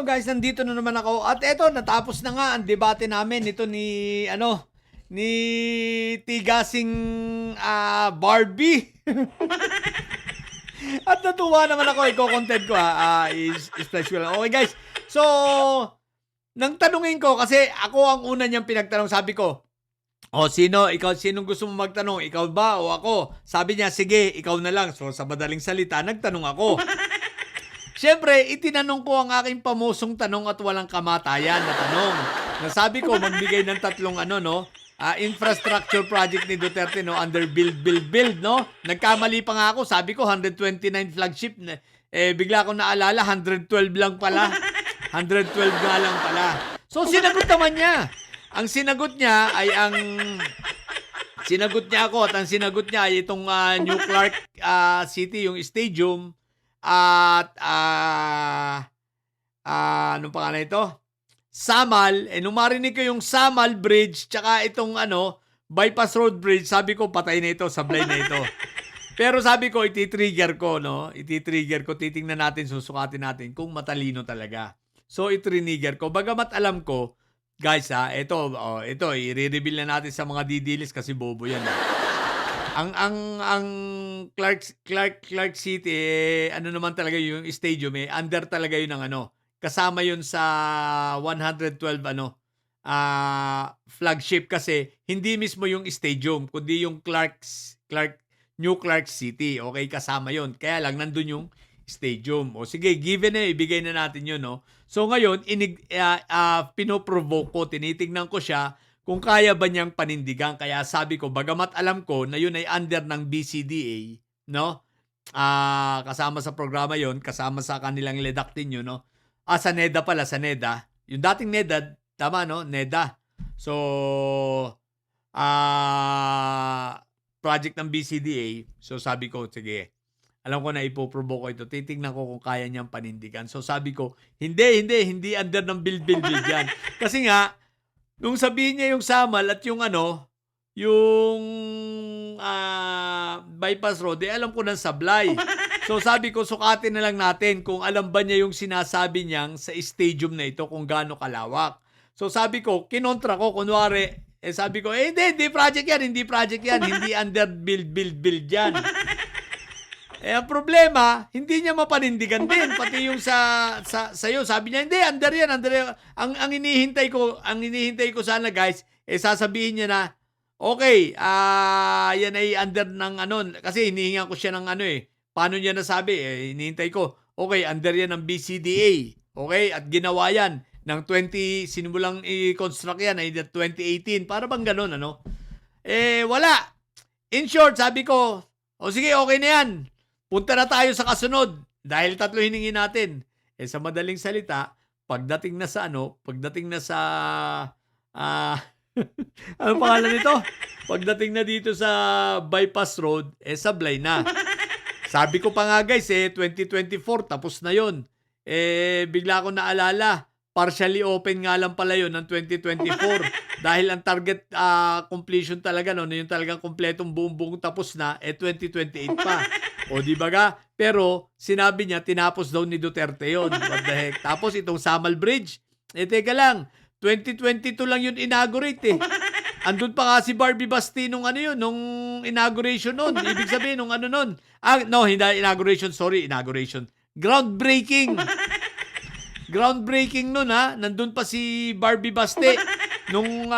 Hello guys, nandito na naman ako. At eto, natapos na nga ang debate namin nito ni Tigasing Barbie. At natuwa naman ako, i-content ko is special. Okay guys, so nang tanungin ko, kasi ako ang una niyang pinagtanong, sabi ko, sinong gusto mo magtanong? Ikaw ba o ako? Sabi niya, sige, ikaw na lang. So sa madaling salita, nagtanong ako. Siyempre, itinanong ko ang aking pamusong tanong at walang kamatayan na tanong. Nasabi ko, magbigay ng tatlong infrastructure project ni Duterte, no, under build, no? Nagkamali pa nga ako, sabi ko 129 flagship, bigla ko naalala 112 lang pala. 112 nga lang pala. So sinagot naman niya. Ang sinagot niya ay sinagot niya ako, at ang sinagot niya ay itong New Clark City, yung stadium, at anong pangalan ito? Samal. Nung marinig ko yung Samal Bridge tsaka itong Bypass Road Bridge, sabi ko patay na ito, sablay na ito. Pero sabi ko, iti-trigger ko, no? Iti-trigger ko, titingnan natin, susukatin natin kung matalino talaga. So, iti-trigger ko. Bagamat alam ko, guys, ito, i-reveal na natin sa mga didilis kasi bobo yan. Ang Clark City, ano naman talaga yung stadium, under talaga yun ng kasama yun sa 112 flagship, kasi hindi mismo yung stadium, kundi yung New Clark City. Okay, kasama yun. Kaya lang nandun yung stadium. O sige, given na, ibigay na natin yun, no? So ngayon, pinoprovoke ko, tinitingnan ko siya kung kaya ba niyang panindigan. Kaya sabi ko, bagamat alam ko na yun ay under ng BCDA, no? Kasama sa programa yun, kasama sa kanilang ledaktin yun, no? Sa NEDA pala, sa NEDA. Yung dating NEDA, tama, no? NEDA. So, project ng BCDA. So, sabi ko, sige, alam ko na ipoprovoke ko ito. Titignan ko kung kaya niyang panindigan. So, sabi ko, hindi under ng build yan. Kasi nga, nung sabihin niya yung Samal at yung bypass road, alam ko ng sablay. So sabi ko, sukatin na lang natin kung alam ba niya yung sinasabi niyang sa stadium na ito, kung gaano kalawak. So sabi ko, kinontra ko, kunwari, sabi ko, hindi project yan, hindi under build yan. Ang problema, hindi niya mapanindigan din. Pati yung sa'yo, sabi niya, hindi, under yan. Ang hinihintay ko sana, guys, sasabihin niya na, okay, yan ay under ng kasi hinihingan ko siya ng paano niya nasabi? Hinihintay ko, okay, under yan ng BCDA. Okay, at ginawa yan ng simulang i-construct yan ay 2018. Para bang ganun, wala. In short, sabi ko, sige, okay na yan. Punta na tayo sa kasunod. Dahil tatlo hiningi natin. Sa madaling salita, pagdating na sa ano pangalan nito? Pagdating na dito sa bypass road, sablay na. Sabi ko pa nga, guys, 2024, tapos na yon. Bigla ko naalala, partially open nga lang pala yon ng 2024. Dahil ang target completion talaga, yung talagang kompletong buong tapos na, 2028 pa. O di ba ga? Pero sinabi niya, tinapos daw ni Duterte yon. What the heck? Tapos itong Samal Bridge, teka lang, 2022 lang yun inaugurate Andun pa nga si Barbie Basti nung nung inauguration nun. Ibig sabihin nung nun. Hindi inauguration, inauguration. Groundbreaking nun Nandun pa si Barbie Basti nung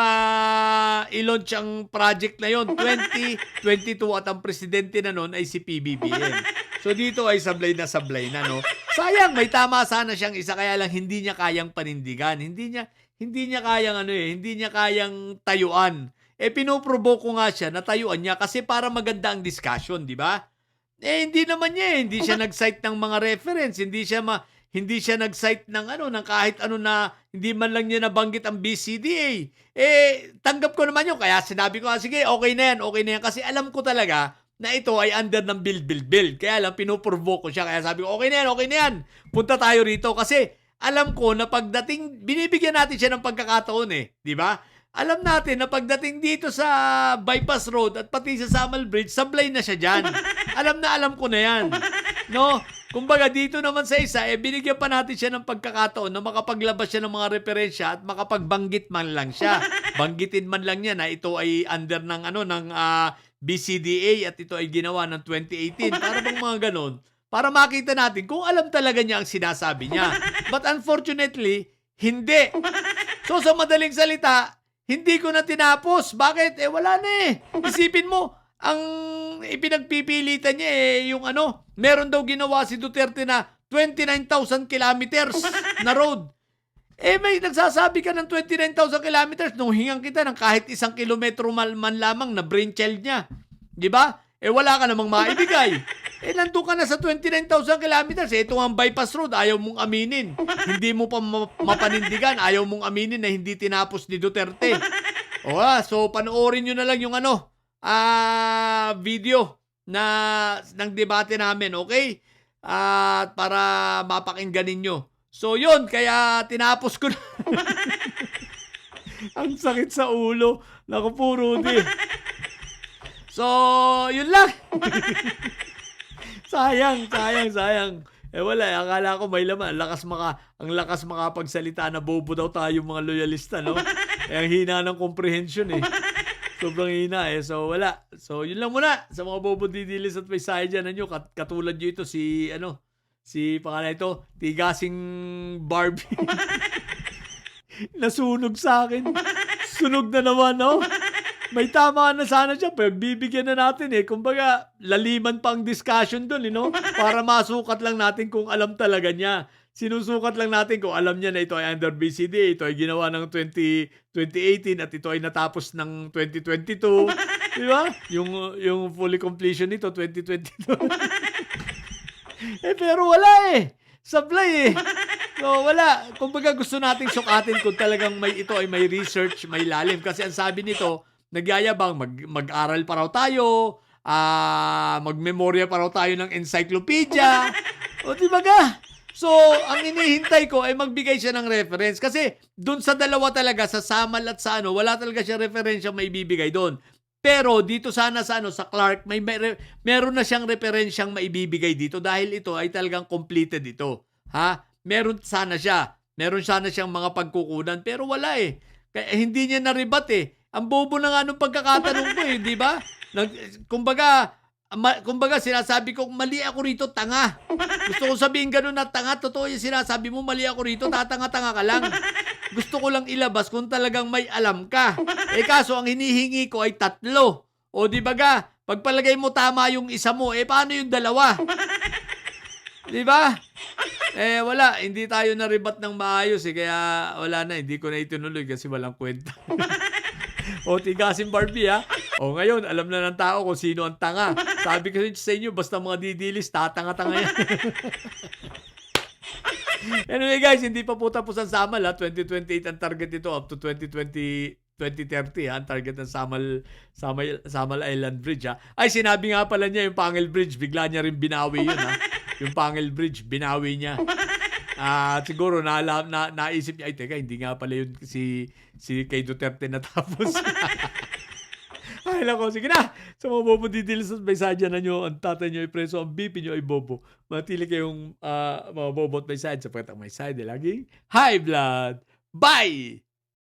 i-launch ang project na yon 2022, at ang presidente na nun ay si PBBM. So dito ay sablay na, no? Sayang, may tama sana siyang isa, kaya lang hindi niya kayang panindigan. Hindi niya kayang hindi niya kayang tayuan. Pinoprovoke ko nga siya na tayuan niya kasi para maganda ang discussion, di ba? Hindi naman niya, hindi siya nag-cite ng mga reference, hindi siya nag-cite ng ng kahit na hindi man lang niya nabanggit ang BCDA. Tanggap ko naman yun. Kaya sinabi ko, sige, okay na yan. Kasi alam ko talaga na ito ay under ng build. Kaya lang, pinoprovoke ko siya. Kaya sabi ko, okay na yan. Punta tayo rito. Kasi alam ko na pagdating, binibigyan natin siya ng pagkakataon di ba? Alam natin na pagdating dito sa bypass road at pati sa Samal Bridge, sablay na siya dyan. Alam ko na yan. No? Kumbaga dito naman sa isa, binigyan pa natin siya ng pagkakataon na makapaglabas siya ng mga referensya at makapagbanggit man lang siya. Banggitin man lang niya na ito ay under ng BCDA at ito ay ginawa ng 2018. Para bang mga ganon. Para makita natin kung alam talaga niya ang sinasabi niya. But unfortunately, hindi. So sa madaling salita, hindi ko na tinapos. Bakit? Wala na eh. Isipin mo, ang ipinagpipilitan niya yung meron daw ginawa si Duterte na 29,000 kilometers na road. May nagsasabi ka ng 29,000 kilometers nung hingang kita ng kahit 1 kilometro man lamang na brainchild niya. Di ba? Wala ka namang maibigay. Nandun ka na sa 29,000 kilometers. Ito ang bypass road, ayaw mong aminin. Hindi mo pa mapanindigan, ayaw mong aminin na hindi tinapos ni Duterte. So panoorin nyo na lang yung video ng debate namin, okay? Para mapakinggan ninyo. So yun, kaya tinapos ko na. Ang sakit sa ulo. Naku po, Rudy. So, yun lang. Sayang. Wala, akala ko may laman. Ang lakas makapagsalita na bobo daw tayo mga loyalista, no? Ang hina ng comprehension eh. Sobrang hina eh. So, wala. So, yun lang muna. Sa mga bobo didilis at may sayo dyan, katulad nyo ito, si pangalan ito, Tigasing Barbie. Nasunog sa akin. Sunog na naman, no? May tama na sana siya. Pagbibigyan na natin eh. Kumbaga, laliman pa ang discussion doon, para masukat lang natin kung alam talaga niya. Sinusukat lang natin kung alam niya na ito ay under BCD, ito ay ginawa ng 2018 at ito ay natapos ng 2022. Di ba? Yung fully completion nito, 2022. Pero wala eh. Sablay eh. So wala. Kumbaga gusto nating sukatin kung talagang ito ay may research, may lalim. Kasi ang sabi nito, nagyayabang mag-aral pa raw tayo, mag-memorya pa raw tayo ng encyclopedia. O di ba ga? So, ang inihintay ko ay magbigay siya ng reference. Kasi dun sa dalawa talaga, sa Samal at sa wala talaga siya referensya may bibigay doon. Pero dito sana sa Clark, meron na siyang referensyang maibibigay dito dahil ito ay talagang completed ito. Meron sana siya. Meron sana siyang mga pagkukunan pero wala eh. Kaya hindi niya na-rebut eh. Ang bobo na nga nung pagkakatanong ko eh, di ba? Kumbaga sinasabi ko, mali ako rito, tanga. Gusto ko sabihin ganun na tanga, totoo yung sinasabi mo, mali ako rito, tatanga-tanga ka lang. Gusto ko lang ilabas kung talagang may alam ka. Kaso ang hinihingi ko ay 3. O di ba ga, pagpalagay mo tama yung isa mo, paano yung 2? Di ba? Wala, hindi tayo na-rebut ng maayos kaya wala na, hindi ko na itinuloy kasi walang kwenta. O Tigasing Barbie ngayon, alam na ng tao kung sino ang tanga. Sabi ko sa inyo, basta mga didilis, tatanga-tanga yan. Anyway guys, hindi pa po tapos ang Samal 2028 ang target nito up to 2030 ang target ng Samal Island Bridge Ay, sinabi nga pala niya yung Pangil Bridge, bigla niya rin binawi yun Yung Pangil Bridge, binawi niya. Siguro naisip niya, ay teka, hindi nga pala yun si kay Duterte natapos. Ay lako, sige na. Sa mga bobo didilis at may sadya na nyo, ang tatay nyo ay preso, ang BP nyo ay bobo. Matili kayong mga bobo at may sad sapagkat ang may sad ay laging high blood. Bye!